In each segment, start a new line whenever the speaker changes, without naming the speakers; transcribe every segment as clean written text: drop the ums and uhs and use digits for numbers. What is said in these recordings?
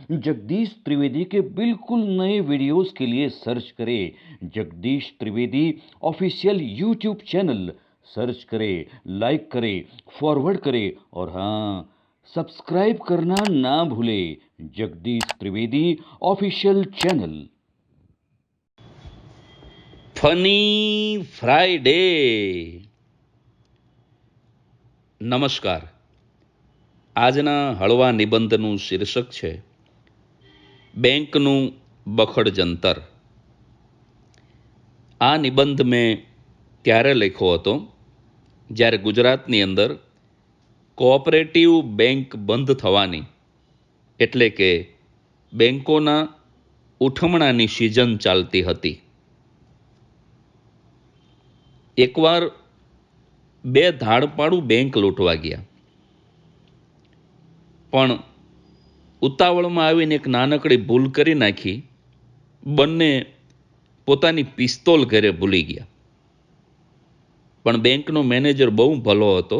जगदीश त्रिवेदी के बिल्कुल नए वीडियोस के लिए सर्च करें Jagdish Trivedi official YouTube channel. Search करें, लाइक करें, फॉरवर्ड करें और हाँ, सब्सक्राइब करना ना भूलें। Jagdish Trivedi official channel.
Funny Friday. નમસ્કાર. આજના હળવા નિબંધનું શીર્ષક છે બેંકનું બખડ જંતર. આ નિબંધ મેં ત્યારે લખ્યો હતો જ્યારે ગુજરાતની અંદર કોઓપરેટિવ બેંક બંધ થવાની એટલે કે બેંકોના ઉઠમણાની સિઝન ચાલતી હતી. એકવાર બે ધાડપાડું બેંક લૂંટવા ગયા, પણ ઉતાવળમાં આવીને એક નાનકડી ભૂલ કરી નાખી. બંને પોતાની પિસ્તોલ ઘરે ભૂલી ગયા. પણ બેંકનો મેનેજર બહુ ભલો હતો.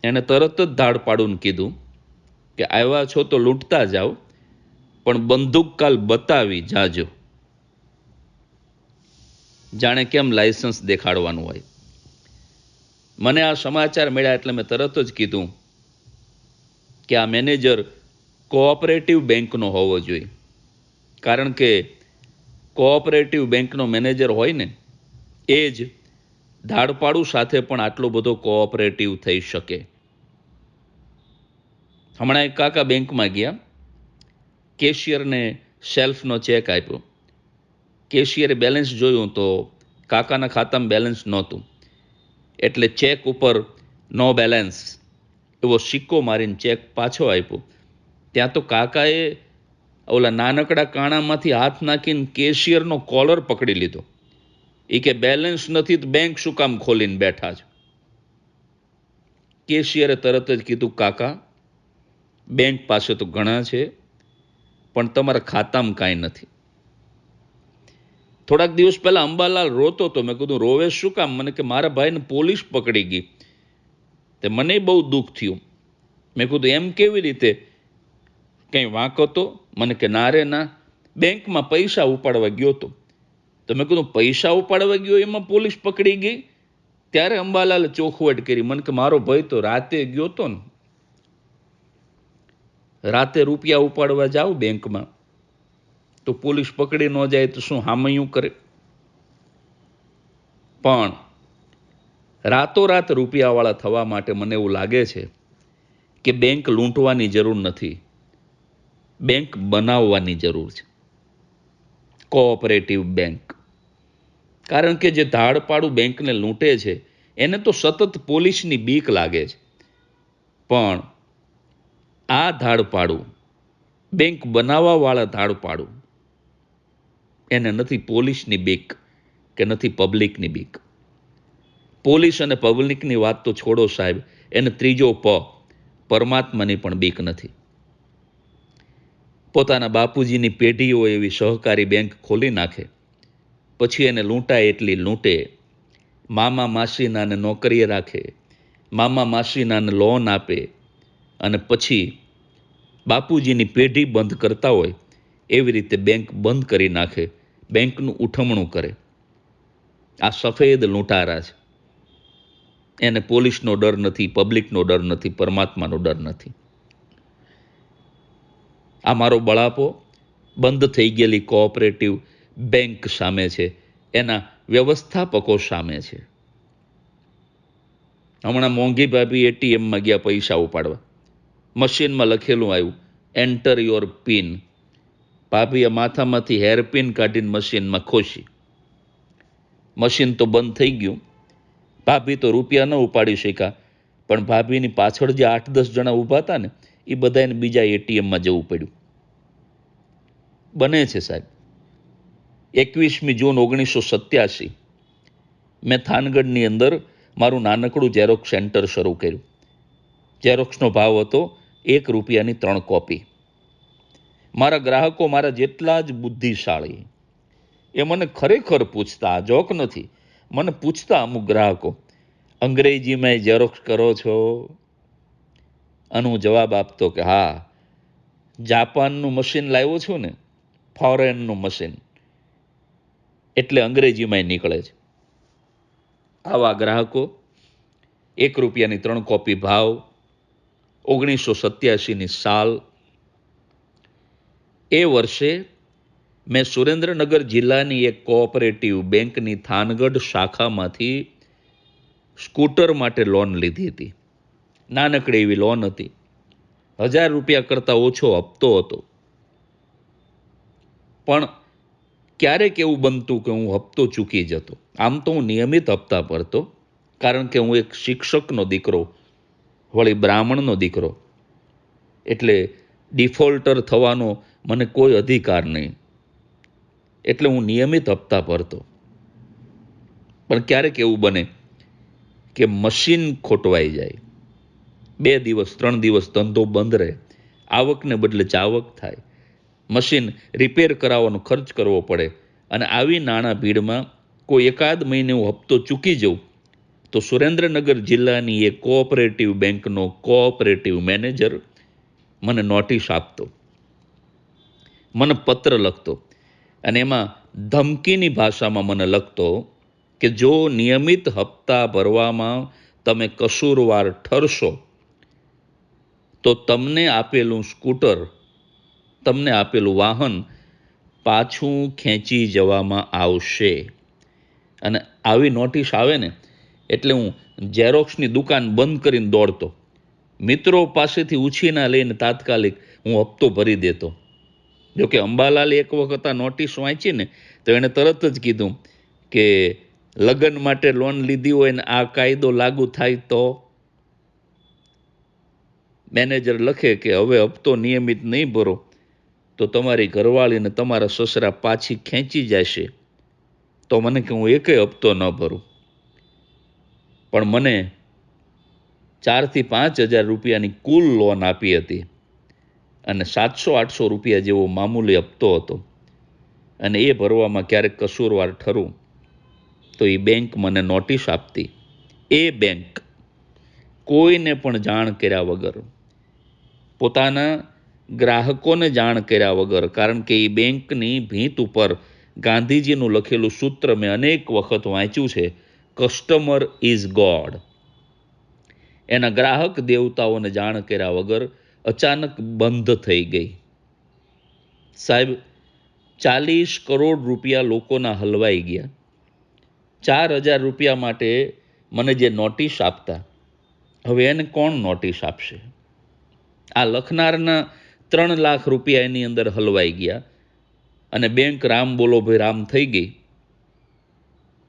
એણે તરત જ ધાડપાડુને કીધું કે આવ્યા છો તો લૂંટતા જાઓ, પણ બંદૂક કાલ બતાવી જાજો. જાણે કેમ લાયસન્સ દેખાડવાનું હોય. મને આ સમાચાર મળ્યા એટલે મેં તરત જ કીધું કે આ મેનેજર કોઓપરેટિવ બેંકનો હોવો જોઈએ, કારણ કે કોઓપરેટિવ બેંકનો મેનેજર હોય ને એ જ ધાડપાડું સાથે પણ આટલો બધો કોઓપરેટિવ થઈ શકે. હમણાં એક કાકા બેંકમાં ગયા, કેશિયરને શેલ્ફનો ચેક આપ્યો. કેશિયરે બેલેન્સ જોયું તો કાકાના ખાતામાં બેલેન્સ નહોતું, એટલે ચેક ઉપર નો બેલેન્સ એવો સિક્કો મારીને ચેક પાછો આપ્યો. ત્યાં તો કાકાએ ઓલા નાનકડા કાણામાંથી હાથ નાખીને કેશિયરનો કોલર પકડી લીધો. એ કે બેલેન્સ નથી તો બેંક શું કામ ખોલીને બેઠા છો? કેશિયરે તરત જ કીધું, કાકા બેંક પાસે તો ઘણા છે, પણ તમારા ખાતામાં કાંઈ નથી. થોડાક દિવસ પહેલા અંબાલાલ રોતો હતો. મેં કીધું રોવે શું કામ? મને કે મારા ભાઈને પોલીસ પકડી ગઈ. તે મને બહુ દુઃખ થયું. મેં કીધું એમ કેવી રીતે? કંઈ વાંક હતો? મને કે ના રે ના, બેંકમાં પૈસા ઉપાડવા ગયો હતો. તો મેં કીધું પૈસા ઉપાડવા ગયો એમાં પોલીસ પકડી ગઈ? ત્યારે અંબાલાલે ચોખવટ કરી. મને કે મારો ભાઈ તો રાતે ગયો હતો ને. રાતે રૂપિયા ઉપાડવા જાઓ બેંકમાં તો પોલીસ પકડી ન જાય તો શું હામયું કરે? પણ રાતોરાત રૂપિયાવાળા થવા માટે મને એવું લાગે છે કે બેંક લૂંટવાની જરૂર નથી, બેંક બનાવવાની જરૂર છે, કોઓપરેટિવ બેંક. કારણ કે જે ધાડપાડું બેંકને લૂંટે છે એને તો સતત પોલીસની બીક લાગે છે, પણ આ ધાડપાડું, બેંક બનાવવાવાળા ધાડપાડું, એને નથી પોલીસની બીક કે નથી પબ્લિકની બીક. પોલીસ અને પબ્લિકની વાત તો છોડો સાહેબ, એને ત્રીજો પરમાત્માની પણ બીક નથી. પોતાના બાપુજીની પેઢીઓ એવી સહકારી બેંક ખોલી નાખે, પછી એને લૂંટાય એટલી લૂંટે. મામા માસીનાને નોકરીએ રાખે, મામા માસીનાને લોન આપે, અને પછી બાપુજીની પેઢી બંધ કરતા હોય એવી રીતે બેંક બંધ કરી નાખે, બેંકનું ઉઠમણું કરે. આ સફેદ લૂંટારા છે. એને પોલીસનો ડર નથી, પબ્લિકનો ડર નથી, પરમાત્માનો ડર નથી. આ મારો બળાપો બંધ થઈ ગયેલી કોઓપરેટિવ બેંક સામે છે, એના વ્યવસ્થાપકો સામે છે. હમણાં મોંઘી ભાભી એટીએમમાં ગયા પૈસા ઉપાડવા. મશીનમાં લખેલું આવ્યું એન્ટર યોર પિન. ભાભીએ માથામાંથી હેરપિન કાઢીને મશીનમાં ખોશી. મશીન તો બંધ થઈ ગયું. ભાભી તો રૂપિયા ન ઉપાડી શક્યા, પણ ભાભીની પાછળ જે 8-10 જણા ઊભા હતા ને એ બધાને બીજા એટીએમમાં જવું પડ્યું. બને છે સાહેબ. 21મી જૂન 1987 મેં થાનગઢની અંદર મારું નાનકડું ઝેરોક્સ સેન્ટર શરૂ કર્યું. ઝેરોક્સનો ભાવ હતો 1 રૂપિયાની 3 કોપી. મારા ગ્રાહકો મારા જેટલા જ બુદ્ધિશાળી, એ મને ખરેખર પૂછતા, આ જોક નથી, મને પૂછતા અમુક ગ્રાહકો, અંગ્રેજીમાં ઝેરોક્સ કરો છો? અને હું જવાબ આપતો કે હા, જાપાનનું મશીન લાવ્યો છું ને, ફોરેનનું મશીન, એટલે અંગ્રેજીમાં નીકળે છે. આવા ગ્રાહકો 1 રૂપિયાની 3 કોપી ભાવ, 1987ની સાલ. એ વર્ષે મેં સુરેન્દ્રનગર જિલ્લાની એક કોઓપરેટિવ બેંકની થાનગઢ શાખામાંથી સ્કૂટર માટે લોન લીધી હતી. નાનકડી એવી લોન હતી. 1000 રૂપિયા કરતાં ઓછો હપ્તો હતો. પણ ક્યારેક એવું બનતું કે હું હપ્તો ચૂકી જતો. આમ તો હું નિયમિત હપ્તા ભરતો, કારણ કે હું એક શિક્ષકનો દીકરો, વળી બ્રાહ્મણનો દીકરો, એટલે ડિફોલ્ટર થવાનો મને કોઈ અધિકાર નહીં. એટલે હું નિયમિત હપ્તા ભરતો. પણ ક્યારેક એવું બને કે મશીન ખોટવાઈ જાય, 2 દિવસ 3 દિવસ ધંધો બંધ રહે, આવકને બદલે ચાવક થાય, મશીન રિપેર કરાવવાનો ખર્ચ કરવો પડે, અને આવી નાણાં ભીડમાં કોઈ એકાદ મહિને હું હપ્તો ચૂકી જાઉં તો સુરેન્દ્રનગર જિલ્લાની એક કોઓપરેટિવ બેંકનો કોઓપરેટિવ મેનેજર મને નોટિસ આપતો, મને પત્ર લખતો, અને એમાં ધમકીની ભાષામાં મને લખતો કે જો નિયમિત હપ્તા ભરવામાં તમે કસૂરવાર ઠરશો તો તમને આપેલું સ્કૂટર, તમને આપેલું વાહન પાછું ખેંચી જવામાં આવશે. અને આવી નોટિસ આવે ને એટલે હું ઝેરોક્સની દુકાન બંધ કરીને દોડતો. મિત્રો પાસેથી ઉછીના લઈને તાત્કાલિક હું હપ્તો ભરી દેતો. જોકે અંબાલાલે એક વખત આ નોટિસ વાંચી ને તો એણે તરત જ કીધું કે લગ્ન માટે લોન લીધી હોય ને આ કાયદો લાગુ થાય તો. મેનેજર લખે કે હવે હપ્તો નિયમિત નહીં ભરો તો તમારી ઘરવાળીને તમારા સસરા પાછી ખેંચી જશે. તો મને કે હું એકેય હપ્તો ન ભરું. પણ મને 4,000 થી 5,000 રૂપિયાની કુલ લોન આપી હતી, અને 700-800 રૂપિયા જેવો મામૂલી હપ્તો હતો. અને એ ભરવામાં ક્યારેક કસૂરવાર ઠરું તો એ બેંક મને નોટિસ આપતી. એ બેંક કોઈને પણ જાણ કર્યા વગર, પોતાના ગ્રાહકોને જાણ કર્યા વગર, કારણ કે એ બેંકની ભીંત ઉપર ગાંધીજીનું લખેલું સૂત્ર મેં અનેક વખત વાંચ્યું છે, કસ્ટમર ઇઝ ગોડ. એના ગ્રાહક દેવતાઓને જાણ કર્યા વગર અચાનક બંધ થઈ ગઈ. સાહેબ, 40 કરોડ રૂપિયા લોકોના હલવાઈ ગયા. 4,000 રૂપિયા માટે મને જે નોટિસ આપતા, હવે એને કોણ નોટિસ આપશે? આ લખનારના 3 લાખ રૂપિયા એની અંદર હલવાઈ ગયા, અને બેંક રામ બોલો ભાઈ રામ થઈ ગઈ.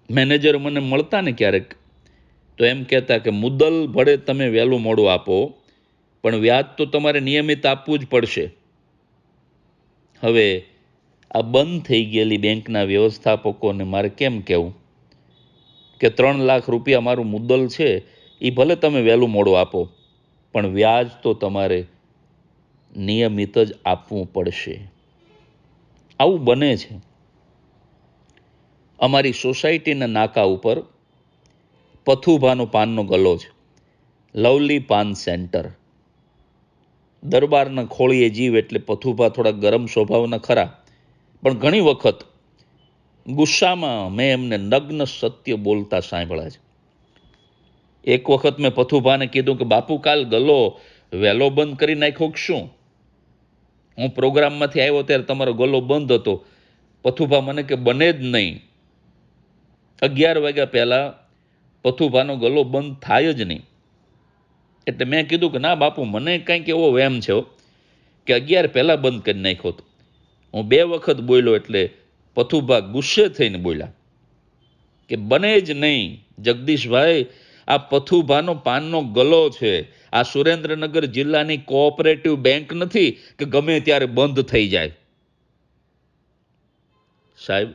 મેનેજર મને મળતા ને ક્યારેક તો એમ કહેતા કે મુદ્દલ ભળે તમે વહેલું મોડું આપો, પણ વ્યાજ તો તમારે નિયમિત આપવું જ પડશે. હવે આ બંધ થઈ ગયેલી બેંકના વ્યવસ્થાપકોને મારે કેમ કહેવું કે 3 લાખ રૂપિયા મારું મુદ્દલ છે, એ ભલે તમે વહેલું મોડું આપો, પણ વ્યાજ તો તમારે નિયમિત જ આપવું પડશે. આવું બને છે. અમારી સોસાયટીના નાકા ઉપર પથુભાનો પાનનો ગલ્લો છે, લવલી પાન સેન્ટર. દરબારના ખોળીએ જીવ એટલે પથુભા થોડા ગરમ સ્વભાવના ખરા, પણ ઘણી વખત ગુસ્સામાં મેં એમને નગ્ન સત્ય બોલતા સાંભળ્યા છે. એક વખત મેં પથુભાને કીધું કે બાપુ કાલ ગલ્લો વહેલો બંધ કરી નાખ્યો કે શું? હું પ્રોગ્રામમાંથી આવ્યો ત્યારે તમારો ગલ્લો બંધ હતો. પથુભા મને કે બને જ નહીં, 11 વાગ્યા પહેલા પથુભાનો ગલ્લો બંધ થાય જ નહીં. એટલે મેં કીધું કે ના બાપુ, મને કંઈક એવો વહેમ છે કે 11 પહેલા બંધ કરી નાખ્યો હતો. હું 2 વખત બોલ્યો એટલે પથુભા ગુસ્સે થઈને બોલ્યા કે બને જ નહીં જગદીશભાઈ, આ પથુભાનો પાનનો ગલ્લો છે, આ સુરેન્દ્રનગર જિલ્લાની કોઓપરેટિવ બેંક નથી કે ગમે ત્યારે બંધ થઈ જાય. સાહેબ,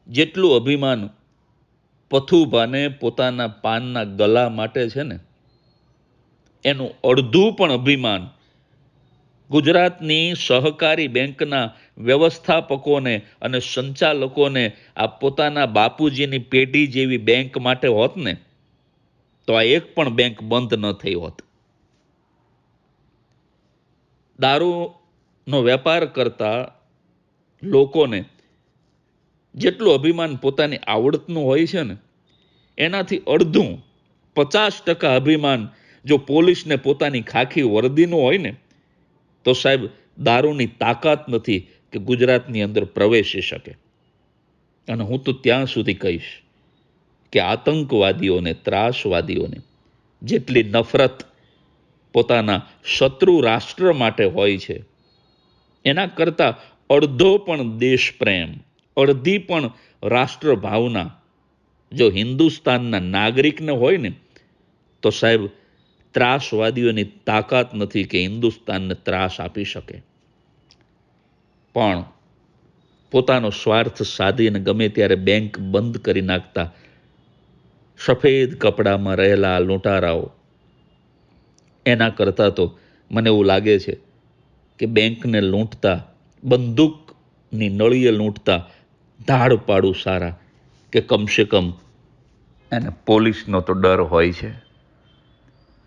જેટલું અભિમાન પથુભાને પોતાના પાનના ગલા માટે છે ને, એનું અડધું પણ અભિમાન ગુજરાતની સહકારી બેંકના વ્યવસ્થાપકોને અને સંચાલકોને આ પોતાના બાપુજીની પેઢી જેવી બેંક માટે હોત ને તો આ એક પણ બેંક બંધ ન થઈ હોત. દારૂનો વેપાર કરતા લોકોને જેટલું અભિમાન પોતાની આવડતનું હોય છે ને, એનાથી અડધું 50% અભિમાન જો પોલીસને પોતાની ખાખી વર્દીનું હોય ને, તો સાહેબ દારૂની તાકાત નથી કે ગુજરાતની અંદર પ્રવેશી શકે. અને હું તો ત્યાં સુધી કહીશ કે આતંકવાદીઓને, ત્રાસવાદીઓને જેટલી નફરત પોતાના શત્રુ રાષ્ટ્ર માટે હોય છે, એના કરતાં અડધો પણ દેશ પ્રેમ, અડધી પણ રાષ્ટ્ર ભાવના જો હિન્દુસ્તાનના નાગરિકને હોય ને, તો સાહેબ ત્રાસવાદીઓની તાકાત નથી કે હિન્દુસ્તાનને ત્રાસ આપી શકે. પણ પોતાનો સ્વાર્થ સાધીને ગમે ત્યારે બેંક બંધ કરી નાખતા સફેદ કપડામાં રહેલા લૂંટારાઓ, એના કરતાં તો મને એવું લાગે છે કે બેંકને લૂંટતા, બંદૂકની નળીએ લૂંટતા ધાડ પાડું સારા, કે કમસે કમ એને પોલીસનો તો ડર હોય છે.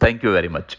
Thank you very much.